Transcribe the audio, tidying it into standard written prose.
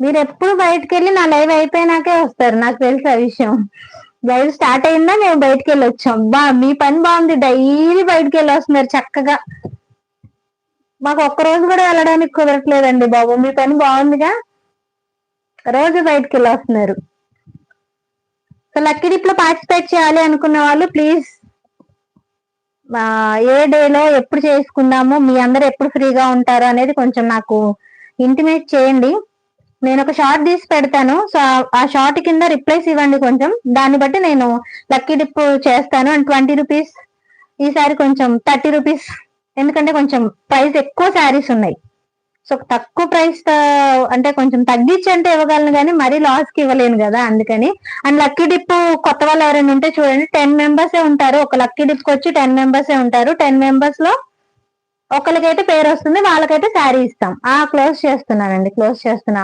మీరు ఎప్పుడు బయటకు వెళ్ళి నా లైవ్ అయిపోయినాకే వస్తారు, నాకు తెలుసు ఆ విషయం. లైవ్ స్టార్ట్ అయిందా మేము బయటకు వెళ్ళి వచ్చాం. మీ పని బాగుంది, డైలీ బయటకు వెళ్ళి వస్తున్నారు చక్కగా. మాకు ఒక్క రోజు కూడా వెళ్ళడానికి కుదరట్లేదండి బాబు, మీ పని బాగుందిగా, రోజు బయటకు వెళ్ళి వస్తున్నారు. సో లక్కీ డిప్ లో పార్టిసిపేట్ చేయాలి అనుకున్న వాళ్ళు ప్లీజ్ ఏ డేలో ఎప్పుడు చేసుకుందాము, మీ అందరు ఎప్పుడు ఫ్రీగా ఉంటారు అనేది కొంచెం నాకు ఇంటిమేట్ చేయండి. నేను ఒక షార్ట్ తీసి పెడతాను, సో ఆ షార్ట్ కింద రిప్లైస్ ఇవ్వండి కొంచెం, దాన్ని బట్టి నేను లక్కీ డిప్ చేస్తాను. అండ్ 20 రూపీస్, ఈసారి కొంచెం 30 రూపీస్, ఎందుకంటే కొంచెం ప్రైస్ ఎక్కువ శారీస్ ఉన్నాయి. సో తక్కువ ప్రైస్ అంటే కొంచెం తగ్గించి అంటే ఇవ్వగలను కానీ మరీ లాస్ కి ఇవ్వలేను కదా, అందుకని. అండ్ లక్కీ డిప్ కొత్త వాళ్ళు ఎవరైనా ఉంటే చూడండి, 10 మెంబర్సే ఉంటారు. ఒక లక్కీ డిప్ వచ్చి 10 మెంబర్సే ఉంటారు. 10 మెంబర్స్ లో ఒకరికైతే పేరు వస్తుంది, వాళ్ళకైతే శారీ ఇస్తాం. క్లోజ్ చేస్తున్నానండి, క్లోజ్ చేస్తున్నా.